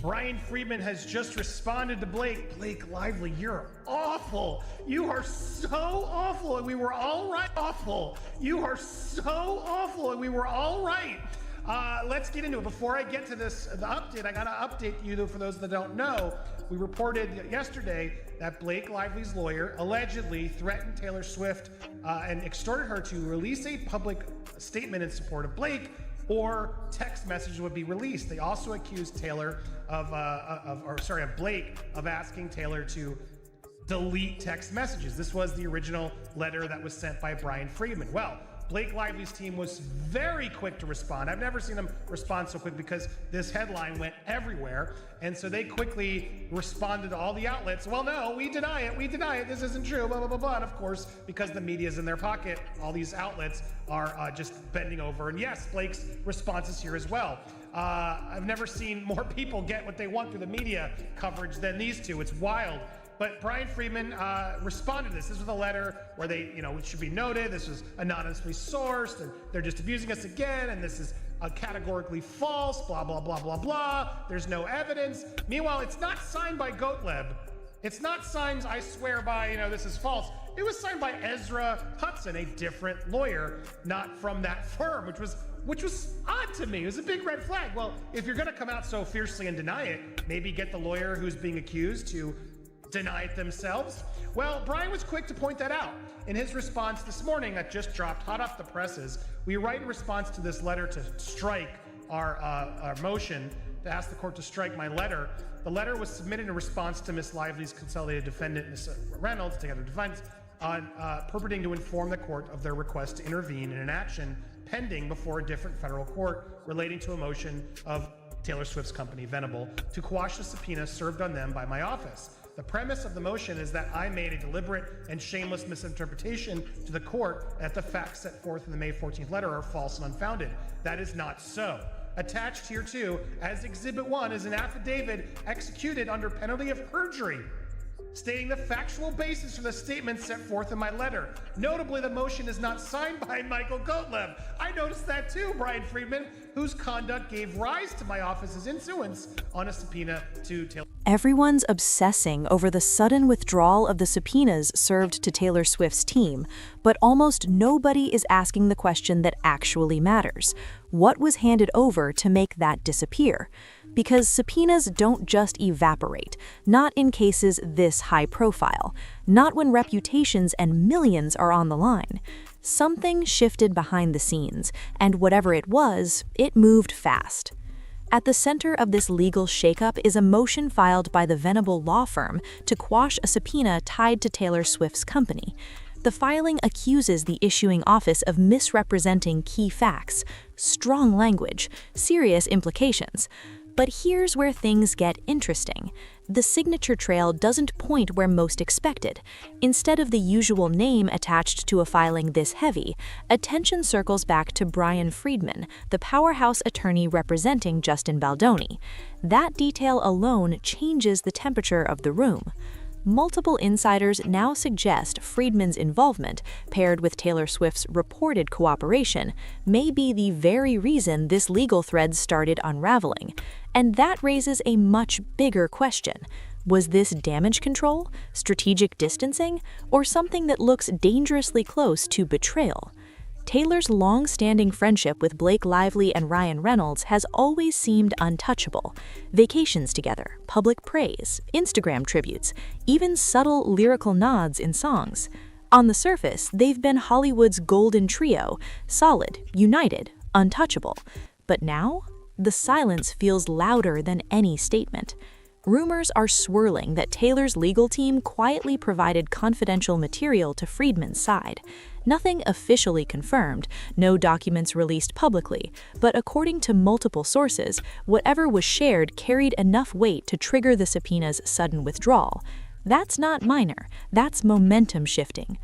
Bryan Freedman has just responded to Blake. Blake Lively, you're awful. You are so awful, and we were all right. Awful. You are so awful, and we were all right. Let's get into it. Before I get to the update, I gotta update you, though, for those that don't know. We reported yesterday that Blake Lively's lawyer allegedly threatened Taylor Swift and extorted her to release a public statement in support of Blake, or text messages would be released. They also accused Blake of asking Taylor to delete text messages. This was the original letter that was sent by Bryan Freedman. Well, Blake Lively's team was very quick to respond. I've never seen them respond so quick because this headline went everywhere. And so they quickly responded to all the outlets. Well, no, we deny it, this isn't true, blah, blah, blah, blah. And of course, because the media's in their pocket, all these outlets are just bending over. And yes, Blake's response is here as well. I've never seen more people get what they want through the media coverage than these two. It's wild. But Bryan Freedman responded to this. This was a letter where they, it should be noted, this was anonymously sourced, and they're just abusing us again, and this is categorically false, blah, blah, blah, blah, blah. There's no evidence. Meanwhile, it's not signed by Gottlieb. It's not signed, I swear by, this is false. It was signed by Ezra Hudson, a different lawyer, not from that firm, which was odd to me. It was a big red flag. Well, if you're gonna come out so fiercely and deny it, maybe get the lawyer who's being accused to deny it themselves. Well, Bryan was quick to point that out. In his response this morning that just dropped hot off the presses, we write in response to this letter to strike our motion to ask the court to strike my letter. The letter was submitted in response to Ms. Lively's consolidated defendant, Ms. Reynolds, together defense, on purporting to inform the court of their request to intervene in an action pending before a different federal court relating to a motion of Taylor Swift's company, Venable, to quash the subpoena served on them by my office. The premise of the motion is that I made a deliberate and shameless misinterpretation to the court that the facts set forth in the May 14th letter are false and unfounded. That is not so. Attached here too, as Exhibit 1, is an affidavit executed under penalty of perjury, stating the factual basis for the statement set forth in my letter. Notably, the motion is not signed by Michael Gottlieb. I noticed that too, Bryan Freedman, whose conduct gave rise to my office's influence on a subpoena to Taylor. Everyone's obsessing over the sudden withdrawal of the subpoenas served to Taylor Swift's team, but almost nobody is asking the question that actually matters. What was handed over to make that disappear? Because subpoenas don't just evaporate, not in cases this high profile, not when reputations and millions are on the line. Something shifted behind the scenes, and whatever it was, it moved fast. At the center of this legal shakeup is a motion filed by the Venable law firm to quash a subpoena tied to Taylor Swift's company. The filing accuses the issuing office of misrepresenting key facts, strong language, serious implications. But here's where things get interesting. The signature trail doesn't point where most expected. Instead of the usual name attached to a filing this heavy, attention circles back to Bryan Freedman, the powerhouse attorney representing Justin Baldoni. That detail alone changes the temperature of the room. Multiple insiders now suggest Freedman's involvement, paired with Taylor Swift's reported cooperation, may be the very reason this legal thread started unraveling. And that raises a much bigger question. Was this damage control, strategic distancing, or something that looks dangerously close to betrayal? Taylor's long-standing friendship with Blake Lively and Ryan Reynolds has always seemed untouchable. Vacations together, public praise, Instagram tributes, even subtle lyrical nods in songs. On the surface, they've been Hollywood's golden trio, solid, united, untouchable. But now, the silence feels louder than any statement. Rumors are swirling that Taylor's legal team quietly provided confidential material to Freedman's side. Nothing officially confirmed, no documents released publicly, but according to multiple sources, whatever was shared carried enough weight to trigger the subpoena's sudden withdrawal. That's not minor, that's momentum shifting.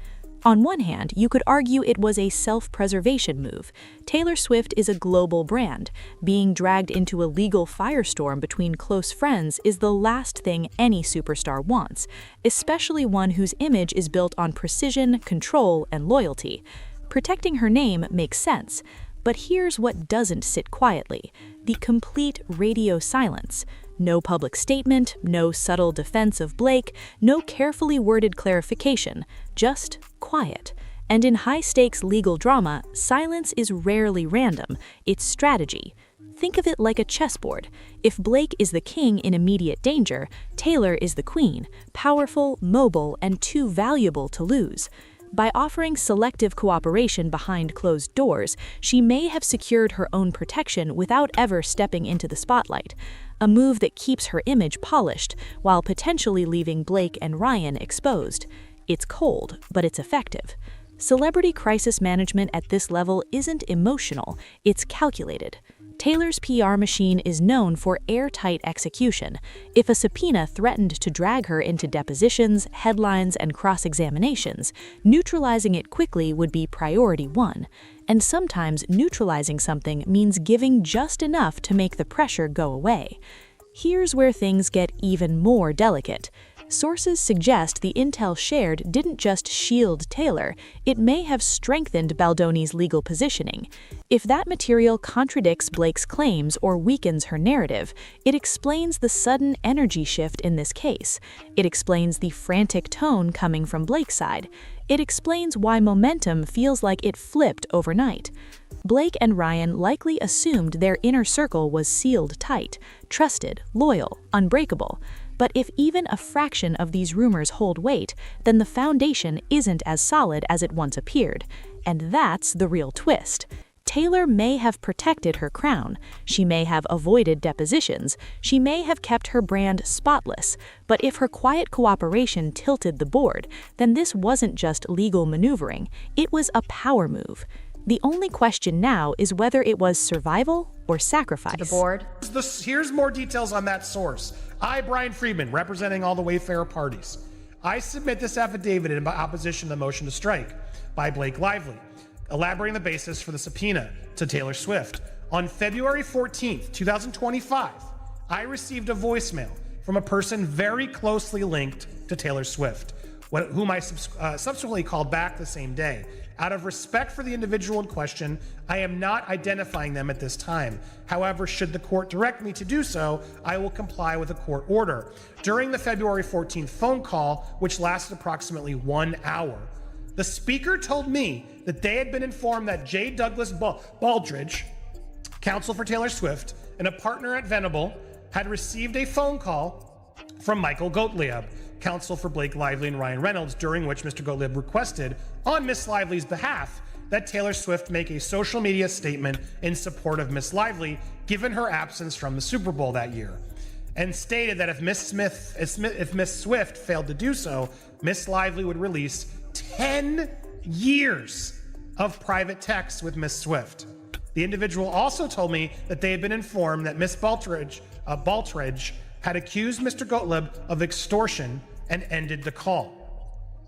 On one hand, you could argue it was a self-preservation move. Taylor Swift is a global brand. Being dragged into a legal firestorm between close friends is the last thing any superstar wants, especially one whose image is built on precision, control, and loyalty. Protecting her name makes sense. But here's what doesn't sit quietly: the complete radio silence. No public statement, no subtle defense of Blake, no carefully worded clarification, just quiet. And in high-stakes legal drama, silence is rarely random, it's strategy. Think of it like a chessboard. If Blake is the king in immediate danger, Taylor is the queen, powerful, mobile, and too valuable to lose. By offering selective cooperation behind closed doors, she may have secured her own protection without ever stepping into the spotlight, a move that keeps her image polished while potentially leaving Blake and Ryan exposed. It's cold, but it's effective. Celebrity crisis management at this level isn't emotional, it's calculated. Taylor's PR machine is known for airtight execution. If a subpoena threatened to drag her into depositions, headlines, and cross-examinations, neutralizing it quickly would be priority one. And sometimes neutralizing something means giving just enough to make the pressure go away. Here's where things get even more delicate. Sources suggest the intel shared didn't just shield Taylor, it may have strengthened Baldoni's legal positioning. If that material contradicts Blake's claims or weakens her narrative, it explains the sudden energy shift in this case. It explains the frantic tone coming from Blake's side. It explains why momentum feels like it flipped overnight. Blake and Ryan likely assumed their inner circle was sealed tight, trusted, loyal, unbreakable. But if even a fraction of these rumors hold weight, then the foundation isn't as solid as it once appeared. And that's the real twist. Taylor may have protected her crown, she may have avoided depositions, she may have kept her brand spotless, but if her quiet cooperation tilted the board, then this wasn't just legal maneuvering, it was a power move. The only question now is whether it was survival or sacrifice. The board. Here's more details on that source. I, Bryan Freedman, representing all the Wayfarer parties. I submit this affidavit in opposition to the motion to strike by Blake Lively, elaborating the basis for the subpoena to Taylor Swift. On February 14th, 2025, I received a voicemail from a person very closely linked to Taylor Swift, whom I subsequently called back the same day. Out of respect for the individual in question, I am not identifying them at this time. However, should the court direct me to do so, I will comply with a court order. During the February 14th phone call, which lasted approximately 1 hour, the speaker told me that they had been informed that J. Douglas Baldridge, counsel for Taylor Swift, and a partner at Venable, had received a phone call from Michael Gottlieb, counsel for Blake Lively and Ryan Reynolds, during which Mr. Gottlieb requested, on Miss Lively's behalf, that Taylor Swift make a social media statement in support of Miss Lively, given her absence from the Super Bowl that year, and stated that if Miss Swift failed to do so, Miss Lively would release 10 years of private texts with Miss Swift. The individual also told me that they had been informed that Miss Baldridge had accused Mr. Gottlieb of extortion and ended the call.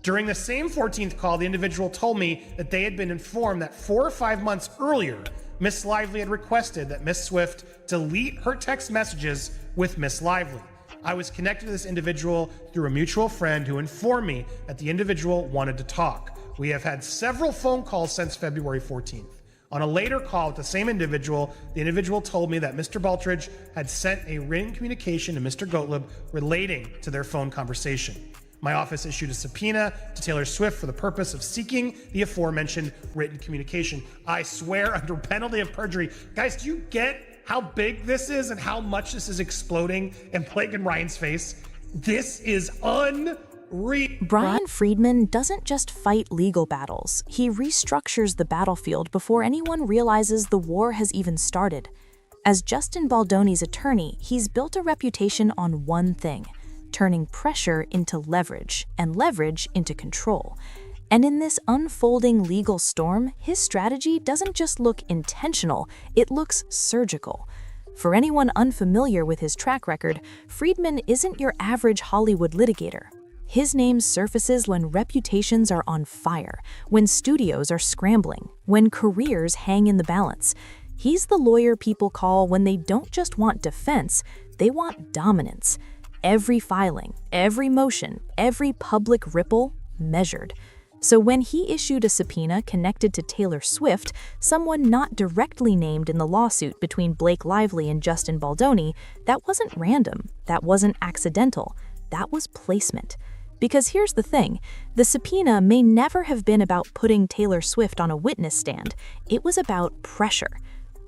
During the same 14th call, the individual told me that they had been informed that 4 or 5 months earlier, Miss Lively had requested that Miss Swift delete her text messages with Miss Lively. I was connected to this individual through a mutual friend who informed me that the individual wanted to talk. We have had several phone calls since February 14th. On a later call with the same individual, the individual told me that Mr. Baldridge had sent a written communication to Mr. Gottlieb relating to their phone conversation. My office issued a subpoena to Taylor Swift for the purpose of seeking the aforementioned written communication. I swear under penalty of perjury. Guys, do you get how big this is and how much this is exploding in Blake and Ryan's face? This is unreal. Bryan Freedman doesn't just fight legal battles, he restructures the battlefield before anyone realizes the war has even started. As Justin Baldoni's attorney, he's built a reputation on one thing: turning pressure into leverage, and leverage into control. And in this unfolding legal storm, his strategy doesn't just look intentional, it looks surgical. For anyone unfamiliar with his track record, Freedman isn't your average Hollywood litigator. His name surfaces when reputations are on fire, when studios are scrambling, when careers hang in the balance. He's the lawyer people call when they don't just want defense, they want dominance. Every filing, every motion, every public ripple, measured. So when he issued a subpoena connected to Taylor Swift, someone not directly named in the lawsuit between Blake Lively and Justin Baldoni, that wasn't random, that wasn't accidental, that was placement. Because here's the thing, the subpoena may never have been about putting Taylor Swift on a witness stand, it was about pressure.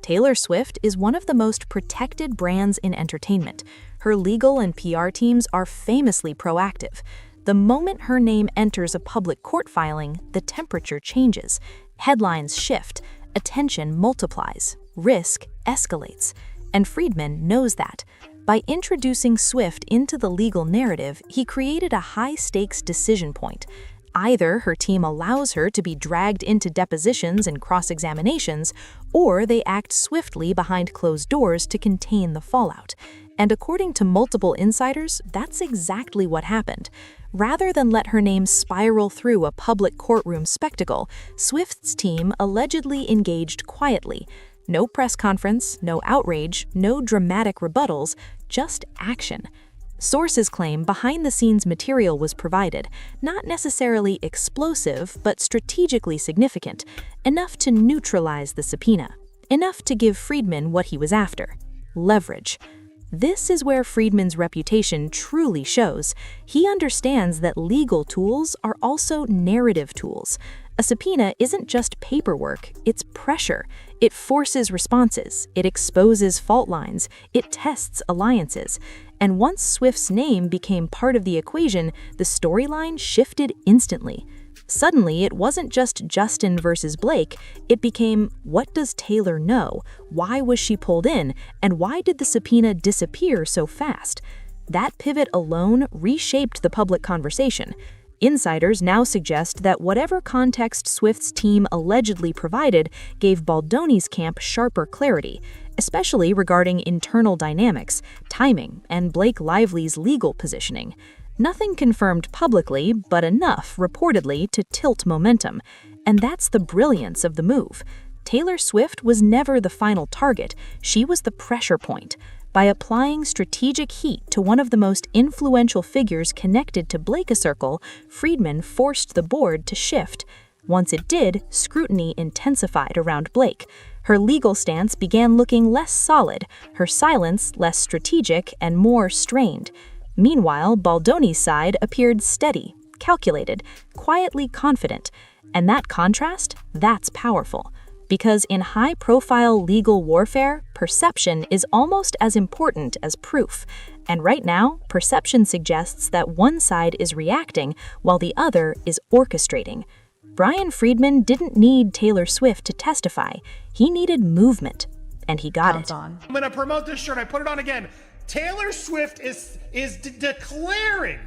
Taylor Swift is one of the most protected brands in entertainment. Her legal and PR teams are famously proactive. The moment her name enters a public court filing, the temperature changes. Headlines shift, attention multiplies, risk escalates. And Freedman knows that. By introducing Swift into the legal narrative, he created a high-stakes decision point. Either her team allows her to be dragged into depositions and cross-examinations, or they act swiftly behind closed doors to contain the fallout. And according to multiple insiders, that's exactly what happened. Rather than let her name spiral through a public courtroom spectacle, Swift's team allegedly engaged quietly. No press conference, no outrage, no dramatic rebuttals, just action. Sources claim behind-the-scenes material was provided, not necessarily explosive, but strategically significant, enough to neutralize the subpoena, enough to give Freedman what he was after: leverage. This is where Freedman's reputation truly shows. He understands that legal tools are also narrative tools. A subpoena isn't just paperwork, it's pressure. It forces responses, it exposes fault lines, it tests alliances. And once Swift's name became part of the equation, the storyline shifted instantly. Suddenly, it wasn't just Justin versus Blake, it became, what does Taylor know? Why was she pulled in? And why did the subpoena disappear so fast? That pivot alone reshaped the public conversation. Insiders now suggest that whatever context Swift's team allegedly provided gave Baldoni's camp sharper clarity, especially regarding internal dynamics, timing, and Blake Lively's legal positioning. Nothing confirmed publicly, but enough, reportedly, to tilt momentum. And that's the brilliance of the move. Taylor Swift was never the final target, she was the pressure point. By applying strategic heat to one of the most influential figures connected to Blake Circle, Freedman forced the board to shift. Once it did, scrutiny intensified around Blake. Her legal stance began looking less solid, her silence less strategic and more strained. Meanwhile, Baldoni's side appeared steady, calculated, quietly confident. And that contrast, that's powerful. Because in high-profile legal warfare, perception is almost as important as proof. And right now, perception suggests that one side is reacting while the other is orchestrating. Bryan Freedman didn't need Taylor Swift to testify. He needed movement, and he got it. I'm going to promote this shirt. I put it on again. Taylor Swift is declaring,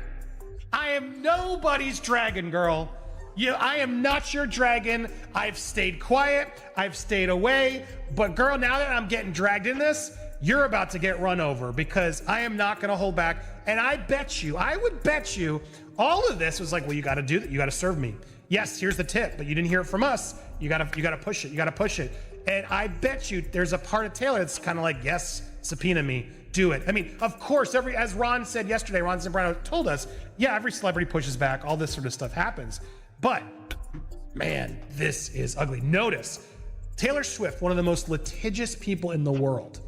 I am nobody's dragon, girl. I am not your dragon. I've stayed quiet. I've stayed away. But girl, now that I'm getting dragged in this, you're about to get run over because I am not going to hold back. And I would bet you, all of this was like, well, you got to do that. You got to serve me. Yes, here's the tip, but you didn't hear it from us. You got to push it. You got to push it. And I bet you there's a part of Taylor that's kind of like, yes, subpoena me. Do it. I mean, of course, as Ron said yesterday, Ron Zambrano told us, yeah, every celebrity pushes back. All this sort of stuff happens. But, man, this is ugly. Notice, Taylor Swift, one of the most litigious people in the world,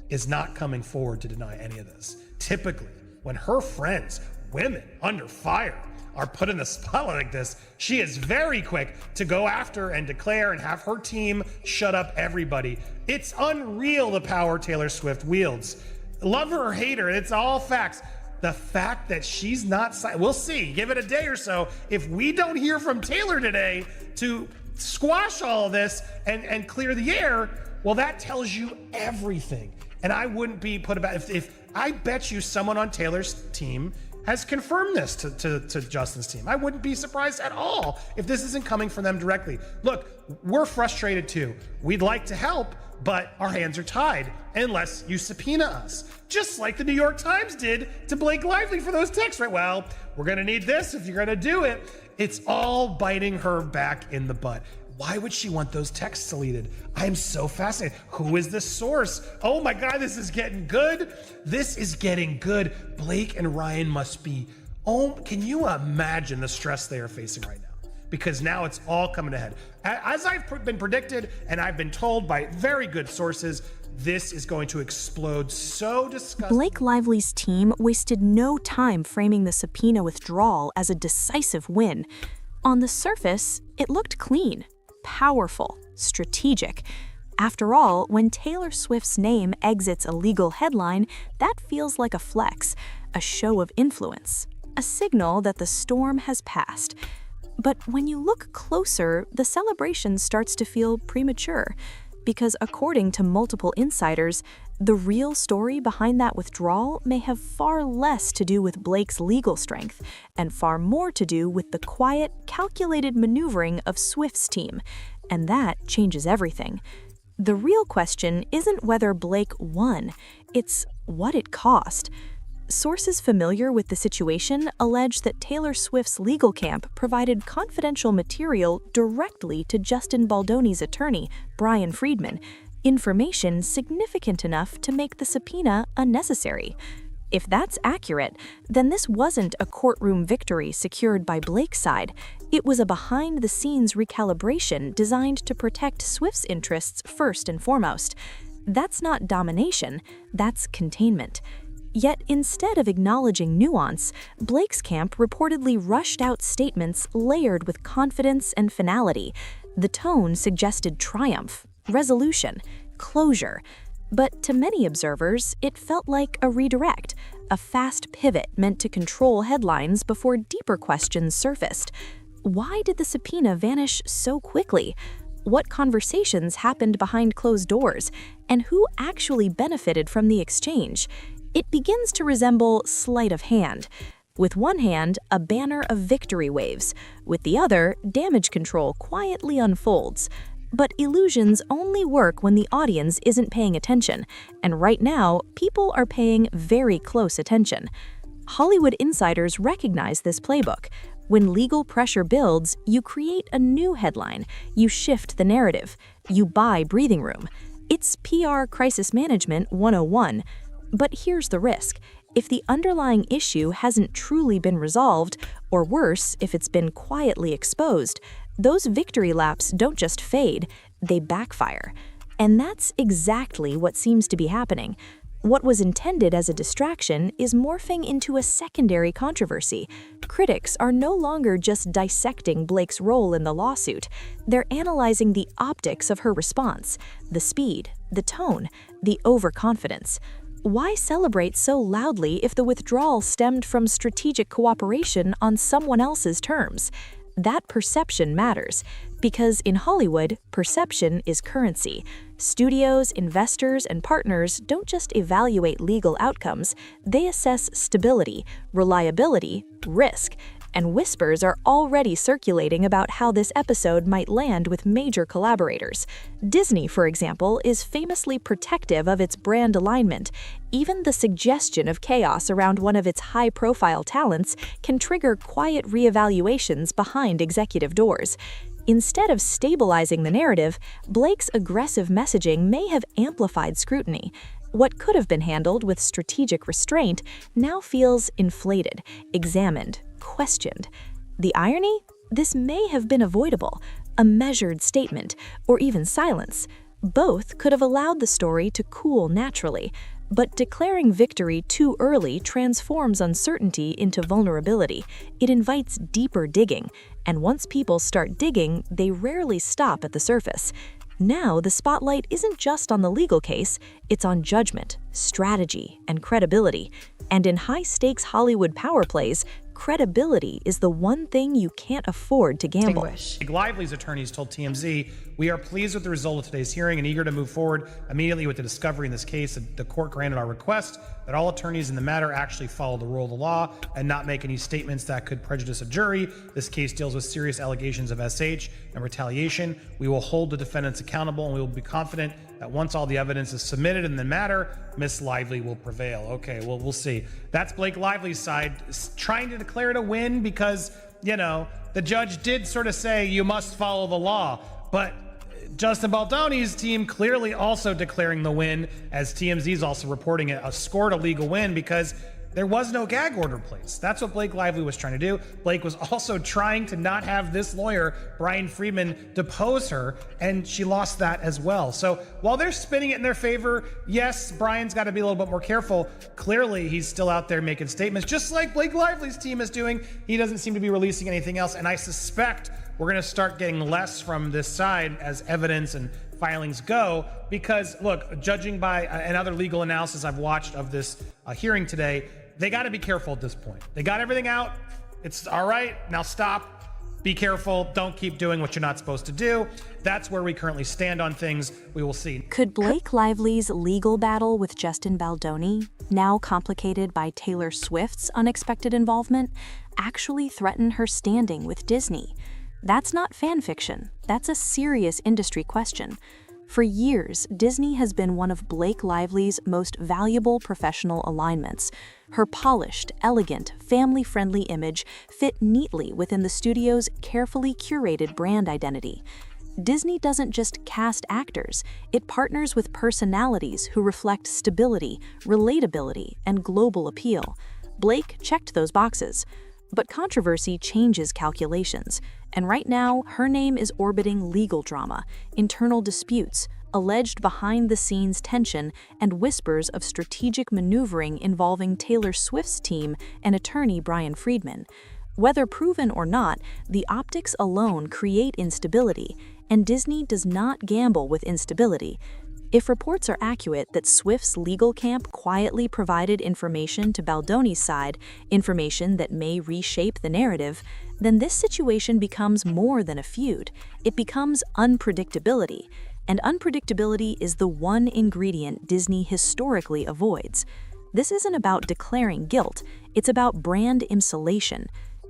is not coming forward to deny any of this. Typically, when her friends, women under fire, are put in the spotlight like this, she is very quick to go after and declare and have her team shut up everybody. It's unreal the power Taylor Swift wields. Love her or hate her, it's all facts. The fact that she's not, we'll see, give it a day or so. If we don't hear from Taylor today to squash all of this and clear the air, well, that tells you everything. And I wouldn't be put about, if I bet you someone on Taylor's team has confirmed this to Justin's team. I wouldn't be surprised at all if this isn't coming from them directly. Look, we're frustrated too. We'd like to help, but our hands are tied unless you subpoena us. Just like the New York Times did to Blake Lively for those texts, right? Well, we're gonna need this if you're gonna do it. It's all biting her back in the butt. Why would she want those texts deleted? I'm so fascinated. Who is the source? Oh my God, this is getting good. This is getting good. Blake and Ryan must be, oh, can you imagine the stress they are facing right now? because now it's all coming to head. As I've been predicted, and I've been told by very good sources, this is going to explode so disgusting. Blake Lively's team wasted no time framing the subpoena withdrawal as a decisive win. On the surface, it looked clean, powerful, strategic. After all, when Taylor Swift's name exits a legal headline, that feels like a flex, a show of influence, a signal that the storm has passed. But when you look closer, the celebration starts to feel premature, because according to multiple insiders, the real story behind that withdrawal may have far less to do with Blake's legal strength and far more to do with the quiet, calculated maneuvering of Swift's team. And that changes everything. The real question isn't whether Blake won, it's what it cost. Sources familiar with the situation allege that Taylor Swift's legal camp provided confidential material directly to Justin Baldoni's attorney, Bryan Freedman, information significant enough to make the subpoena unnecessary. If that's accurate, then this wasn't a courtroom victory secured by Blake's side. It was a behind-the-scenes recalibration designed to protect Swift's interests first and foremost. That's not domination, that's containment. Yet instead of acknowledging nuance, Blake's camp reportedly rushed out statements layered with confidence and finality. The tone suggested triumph, resolution, closure. But to many observers, it felt like a redirect, a fast pivot meant to control headlines before deeper questions surfaced. Why did the subpoena vanish so quickly? What conversations happened behind closed doors? And who actually benefited from the exchange? It begins to resemble sleight of hand. With one hand, a banner of victory waves. With the other, damage control quietly unfolds. But illusions only work when the audience isn't paying attention. And right now, people are paying very close attention. Hollywood insiders recognize this playbook. When legal pressure builds, you create a new headline. You shift the narrative. You buy breathing room. It's PR crisis management 101. But here's the risk. If the underlying issue hasn't truly been resolved, or worse, if it's been quietly exposed, those victory laps don't just fade, they backfire. And that's exactly what seems to be happening. What was intended as a distraction is morphing into a secondary controversy. Critics are no longer just dissecting Blake's role in the lawsuit. They're analyzing the optics of her response, the speed, the tone, the overconfidence. Why celebrate so loudly if the withdrawal stemmed from strategic cooperation on someone else's terms? That perception matters, because in Hollywood, perception is currency. Studios, investors, and partners don't just evaluate legal outcomes, they assess stability, reliability, risk. And whispers are already circulating about how this episode might land with major collaborators. Disney, for example, is famously protective of its brand alignment. Even the suggestion of chaos around one of its high-profile talents can trigger quiet reevaluations behind executive doors. Instead of stabilizing the narrative, Blake's aggressive messaging may have amplified scrutiny. What could have been handled with strategic restraint now feels inflated, examined, questioned. The irony? This may have been avoidable, a measured statement, or even silence. Both could have allowed the story to cool naturally, but declaring victory too early transforms uncertainty into vulnerability. It invites deeper digging, and once people start digging, they rarely stop at the surface. Now, the spotlight isn't just on the legal case, it's on judgment, strategy, and credibility. And in high-stakes Hollywood power plays, credibility is the one thing you can't afford to gamble. Blake Lively's attorneys told TMZ, "We are pleased with the result of today's hearing and eager to move forward immediately with the discovery in this case. The court granted our request that all attorneys in the matter actually follow the rule of the law and not make any statements that could prejudice a jury. This case deals with serious allegations of SH and retaliation. We will hold the defendants accountable, and we will be confident that once all the evidence is submitted in the matter, Miss Lively will prevail." Okay, well, we'll see. That's Blake Lively's side trying to declare it a win because, the judge did sort of say you must follow the law. But Justin Baldoni's team clearly also declaring the win, as TMZ is also reporting it, scored a legal win because There was no gag order placed. That's what Blake Lively was trying to do. Blake was also trying to not have this lawyer, Bryan Freedman, depose her, and she lost that as well. So while they're spinning it in their favor, yes, Bryan's got to be a little bit more careful. Clearly, he's still out there making statements, just like Blake Lively's team is doing. He doesn't seem to be releasing anything else, and I suspect we're going to start getting less from this side as evidence and filings go, because look, judging by another legal analysis I've watched of this hearing today, they got to be careful at this point. They got everything out. It's all right. Now stop. Be careful. Don't keep doing what you're not supposed to do. That's where we currently stand on things. We will see. Could Blake Lively's legal battle with Justin Baldoni, now complicated by Taylor Swift's unexpected involvement, actually threaten her standing with Disney? That's not fan fiction. That's a serious industry question. For years, Disney has been one of Blake Lively's most valuable professional alignments. Her polished, elegant, family-friendly image fit neatly within the studio's carefully curated brand identity. Disney doesn't just cast actors, it partners with personalities who reflect stability, relatability, and global appeal. Blake checked those boxes. But controversy changes calculations, and right now, her name is orbiting legal drama, internal disputes, alleged behind-the-scenes tension, and whispers of strategic maneuvering involving Taylor Swift's team and attorney Bryan Freedman. Whether proven or not, the optics alone create instability, and Disney does not gamble with instability. If reports are accurate that Swift's legal camp quietly provided information to Baldoni's side, information that may reshape the narrative, then this situation becomes more than a feud. It becomes unpredictability, and unpredictability is the one ingredient Disney historically avoids. This isn't about declaring guilt, it's about brand insulation.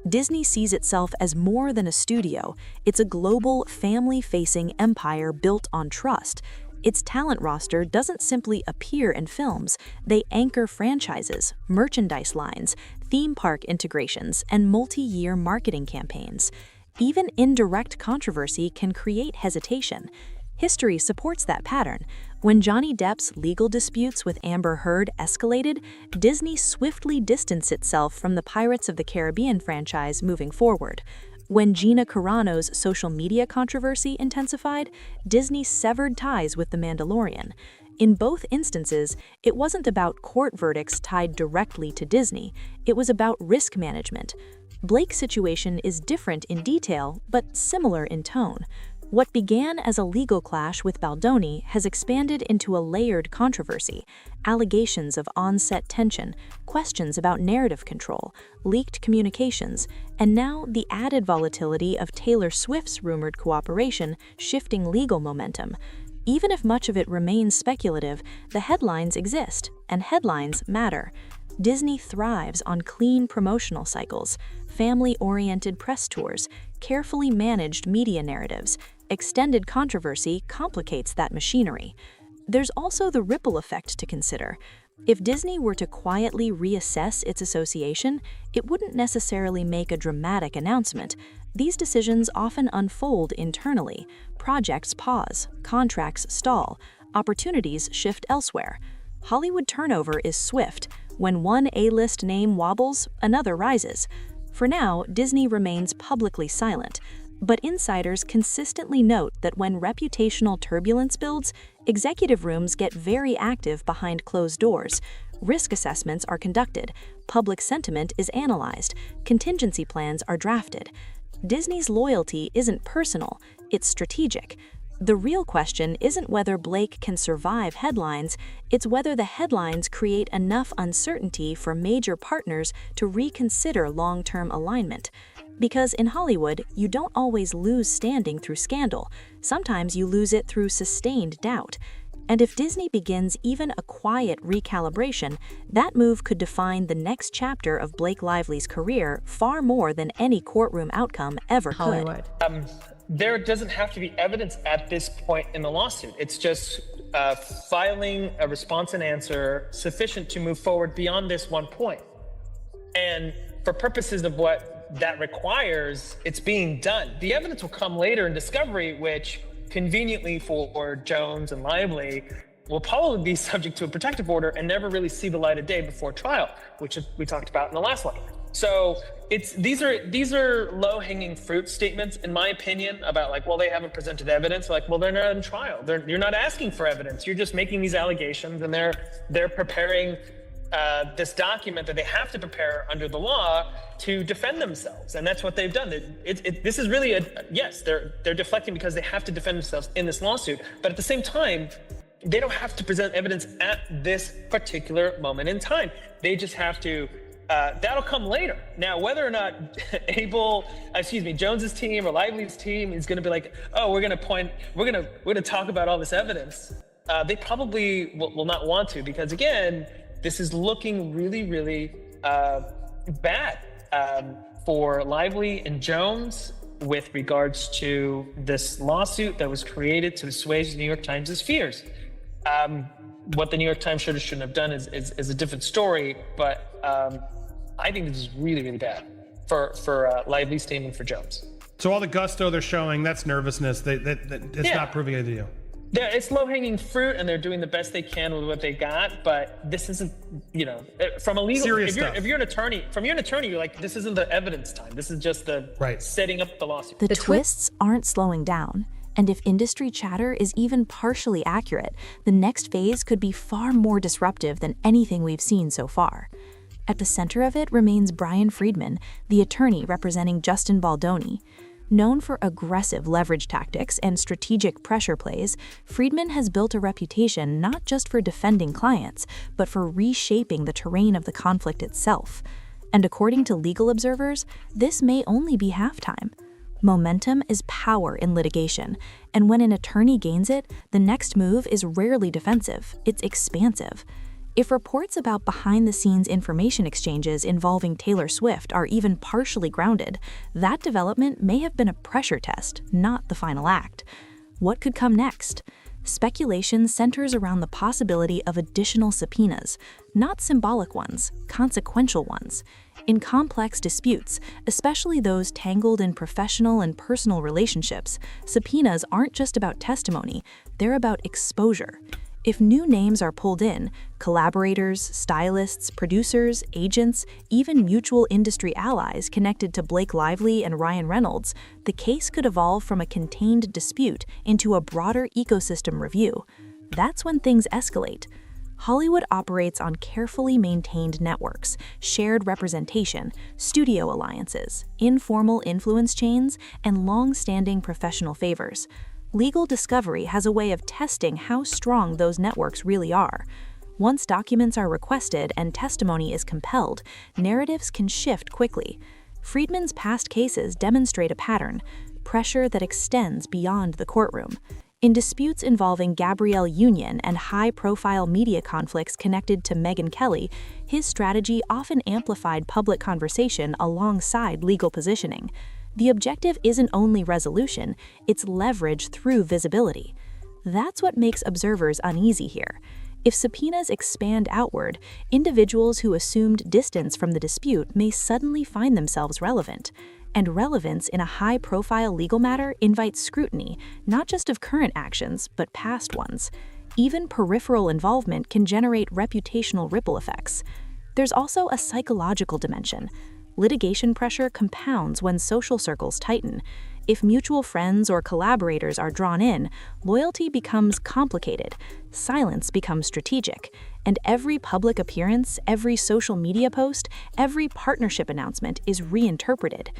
Disney sees itself as more than a studio. It's a global, family-facing empire built on trust. Its talent roster doesn't simply appear in films, they anchor franchises, merchandise lines, theme park integrations, and multi-year marketing campaigns. Even indirect controversy can create hesitation. History supports that pattern. When Johnny Depp's legal disputes with Amber Heard escalated, Disney swiftly distanced itself from the Pirates of the Caribbean franchise moving forward. When Gina Carano's social media controversy intensified, Disney severed ties with The Mandalorian. In both instances, it wasn't about court verdicts tied directly to Disney, it was about risk management. Blake's situation is different in detail, but similar in tone. What began as a legal clash with Baldoni has expanded into a layered controversy. Allegations of on-set tension, questions about narrative control, leaked communications, and now the added volatility of Taylor Swift's rumored cooperation shifting legal momentum. Even if much of it remains speculative, the headlines exist, and headlines matter. Disney thrives on clean promotional cycles, family-oriented press tours, carefully managed media narratives. Extended controversy complicates that machinery. There's also the ripple effect to consider. If Disney were to quietly reassess its association, it wouldn't necessarily make a dramatic announcement. These decisions often unfold internally. Projects pause, contracts stall, opportunities shift elsewhere. Hollywood turnover is swift. When one A-list name wobbles, another rises. For now, Disney remains publicly silent. But insiders consistently note that when reputational turbulence builds, executive rooms get very active behind closed doors. Risk assessments are conducted, public sentiment is analyzed, contingency plans are drafted. Disney's loyalty isn't personal, it's strategic. The real question isn't whether Blake can survive headlines, it's whether the headlines create enough uncertainty for major partners to reconsider long-term alignment. Because in Hollywood, you don't always lose standing through scandal. Sometimes you lose it through sustained doubt. And if Disney begins even a quiet recalibration, that move could define the next chapter of Blake Lively's career far more than any courtroom outcome ever could. There doesn't have to be evidence at this point in the lawsuit. It's just filing a response and answer sufficient to move forward beyond this one point. And for purposes of what that requires, it's being done. The evidence will come later in discovery, which conveniently for Jones and Lively will probably be subject to a protective order and never really see the light of day before trial, which we talked about in the last one. So these are low-hanging fruit statements, in my opinion, about like, well, they haven't presented evidence. Like, well, they're not in trial. You're not asking for evidence. You're just making these allegations, and they're preparing this document that they have to prepare under the law to defend themselves, and that's what they've done. This is really yes, they're deflecting because they have to defend themselves in this lawsuit, but at the same time, they don't have to present evidence at this particular moment in time. They just have to. That'll come later. Now, whether or not Jones's team or Lively's team is going to be like, oh, we're going to talk about all this evidence. They probably will not want to, because again, this is looking really, really bad for Lively and Jones with regards to this lawsuit that was created to assuage the New York Times' fears. What the New York Times should or shouldn't have done is a different story, but I think this is really, really bad for Lively's team and for Jones. So all the gusto they're showing, that's nervousness. It's not proving it to you. Yeah, it's low-hanging fruit, and they're doing the best they can with what they got. But this isn't, from a legal. Serious if you're an attorney, you're like, this isn't the evidence time. This is just the setting up the lawsuit. The twists aren't slowing down. And if industry chatter is even partially accurate, the next phase could be far more disruptive than anything we've seen so far. At the center of it remains Bryan Freedman, the attorney representing Justin Baldoni. Known for aggressive leverage tactics and strategic pressure plays, Freedman has built a reputation not just for defending clients, but for reshaping the terrain of the conflict itself. And according to legal observers, this may only be halftime. Momentum is power in litigation, and when an attorney gains it, the next move is rarely defensive, it's expansive. If reports about behind-the-scenes information exchanges involving Taylor Swift are even partially grounded, that development may have been a pressure test, not the final act. What could come next? Speculation centers around the possibility of additional subpoenas, not symbolic ones, consequential ones. In complex disputes, especially those tangled in professional and personal relationships, subpoenas aren't just about testimony, they're about exposure. If new names are pulled in, collaborators, stylists, producers, agents, even mutual industry allies connected to Blake Lively and Ryan Reynolds, the case could evolve from a contained dispute into a broader ecosystem review. That's when things escalate. Hollywood operates on carefully maintained networks, shared representation, studio alliances, informal influence chains, and long-standing professional favors. Legal discovery has a way of testing how strong those networks really are. Once documents are requested and testimony is compelled, narratives can shift quickly. Freedman's past cases demonstrate a pattern, pressure that extends beyond the courtroom. In disputes involving Gabrielle Union and high-profile media conflicts connected to Megyn Kelly, his strategy often amplified public conversation alongside legal positioning. The objective isn't only resolution, it's leverage through visibility. That's what makes observers uneasy here. If subpoenas expand outward, individuals who assumed distance from the dispute may suddenly find themselves relevant. And relevance in a high-profile legal matter invites scrutiny, not just of current actions, but past ones. Even peripheral involvement can generate reputational ripple effects. There's also a psychological dimension. Litigation pressure compounds when social circles tighten. If mutual friends or collaborators are drawn in, loyalty becomes complicated, silence becomes strategic, and every public appearance, every social media post, every partnership announcement is reinterpreted.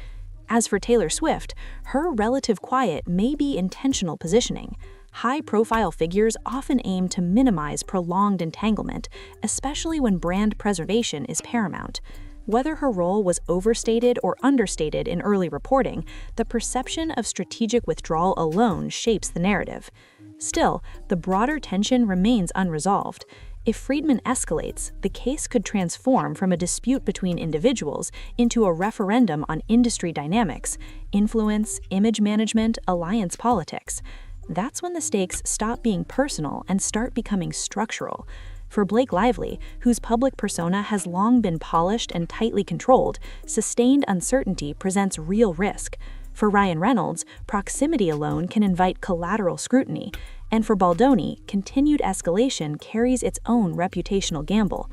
As for Taylor Swift, her relative quiet may be intentional positioning. High-profile figures often aim to minimize prolonged entanglement, especially when brand preservation is paramount. Whether her role was overstated or understated in early reporting, the perception of strategic withdrawal alone shapes the narrative. Still, the broader tension remains unresolved. If Freedman escalates, the case could transform from a dispute between individuals into a referendum on industry dynamics, influence, image management, alliance politics. That's when the stakes stop being personal and start becoming structural. For Blake Lively, whose public persona has long been polished and tightly controlled, sustained uncertainty presents real risk. For Ryan Reynolds, proximity alone can invite collateral scrutiny. And for Baldoni, continued escalation carries its own reputational gamble.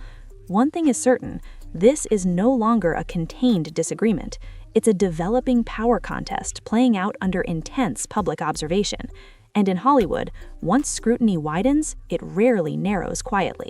One thing is certain, this is no longer a contained disagreement. It's a developing power contest playing out under intense public observation. And in Hollywood, once scrutiny widens, it rarely narrows quietly.